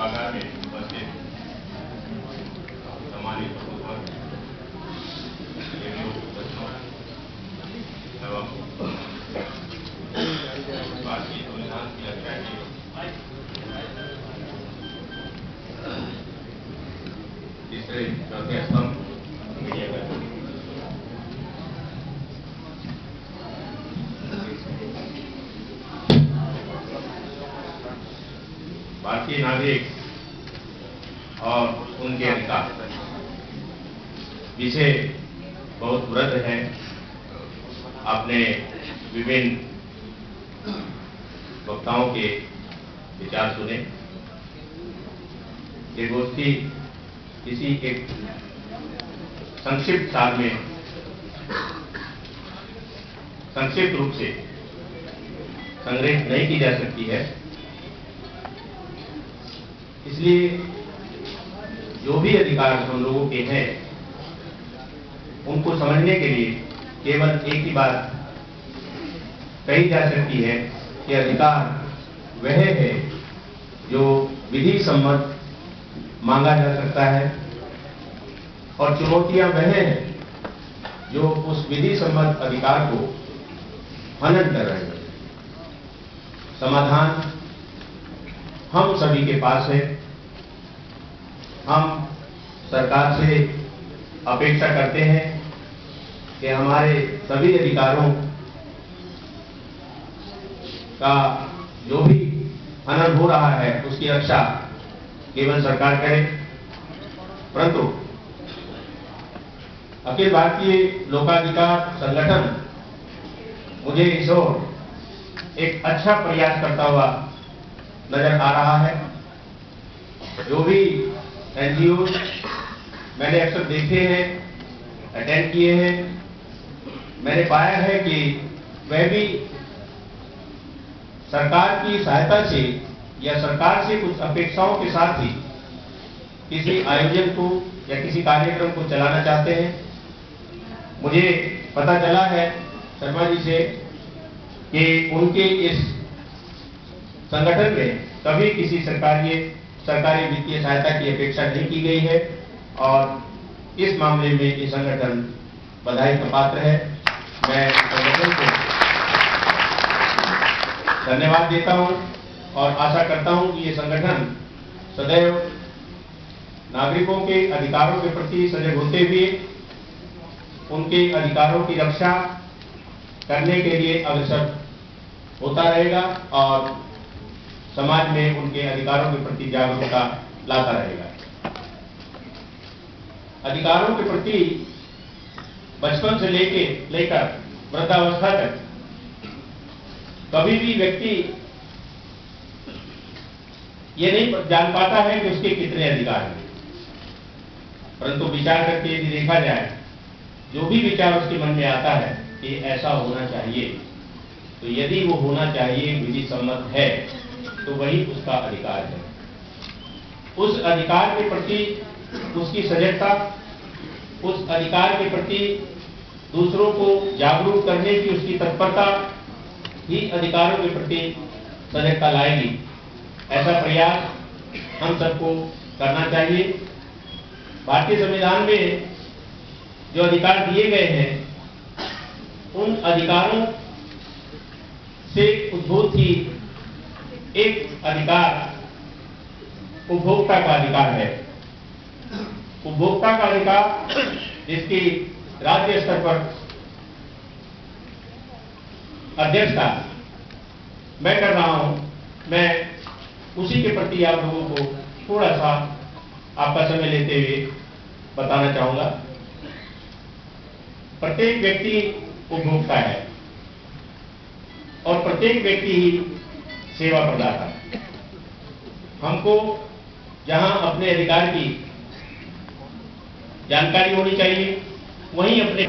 सभागार में उपस्थित सम्मानित प्रबुद्ध बच्चों एवं भारतीय संविधान की रक्षा की तीसरे चौथे स्तंभ मीडिया कर्मी, भारतीय नागरिक और उनके अधिकार विषय बहुत वृद्ध है। आपने विभिन्न वक्ताओं के विचार सुने। ये गोष्ठी किसी एक संक्षिप्त साल में संक्षिप्त रूप से संग्रहित नहीं की जा सकती है। इसलिए जो भी अधिकार हम लोगों के हैं उनको समझने के लिए केवल एक ही बात कही जा सकती है कि अधिकार वह है जो विधि सम्मत मांगा जा सकता है और चुनौतियां वह हैं जो उस विधि सम्मत अधिकार को हनन कर रहे हैं। समाधान हम सभी के पास है। हम सरकार से अपेक्षा करते हैं कि हमारे सभी अधिकारों का जो भी हनन हो रहा है उसकी रक्षा केवल सरकार करे, परंतु अखिल भारतीय लोकाधिकार संगठन मुझे इस ओर एक अच्छा प्रयास करता हुआ नजर आ रहा है। जो भी एनजीओ मैंने अक्सर देखे हैं, अटेंड किए हैं, मैंने पाया है कि वह भी सरकार की सहायता से या सरकार से कुछ अपेक्षाओं के साथ ही किसी आयोजन को या किसी कार्यक्रम को चलाना चाहते हैं। मुझे पता चला है शर्मा जी से कि उनके इस संगठन में कभी किसी सरकारी वित्तीय सहायता की अपेक्षा नहीं की गई है और इस मामले में ये संगठन बधाई का पात्र है। मैं संगठन को धन्यवाद देता हूं और आशा करता हूं कि ये संगठन सदैव नागरिकों के अधिकारों के प्रति सजग होते हुए उनके अधिकारों की रक्षा करने के लिए अग्रसर होता रहेगा और समाज में उनके अधिकारों के प्रति जागरूकता लाता रहेगा। अधिकारों के प्रति बचपन से लेकर वृद्धावस्था तक कभी भी व्यक्ति ये नहीं जान पाता है कि उसके कितने अधिकार हैं, परंतु विचार करके यदि देखा जाए जो भी विचार उसके मन में आता है कि ऐसा होना चाहिए, तो यदि वो होना चाहिए विधि सम्मत है तो वही उसका अधिकार है। उस अधिकार के प्रति उसकी सजगता, उस अधिकार के प्रति दूसरों को जागरूक करने की उसकी तत्परता ही अधिकारों के प्रति सजगता लाएगी। ऐसा प्रयास हम सबको करना चाहिए। भारतीय संविधान में जो अधिकार दिए गए हैं उन अधिकारों से उद्भूत ही एक अधिकार उपभोक्ता का अधिकार है। उपभोक्ता का अधिकार जिसकी राज्य स्तर पर अध्यक्षता मैं कर रहा हूं, मैं उसी के प्रति आप लोगों को थोड़ा सा आपका समय लेते हुए बताना चाहूंगा। प्रत्येक व्यक्ति उपभोक्ता है और प्रत्येक व्यक्ति ही सेवा प्रदाता है। हमको जहां अपने अधिकार की जानकारी होनी चाहिए वहीं अपने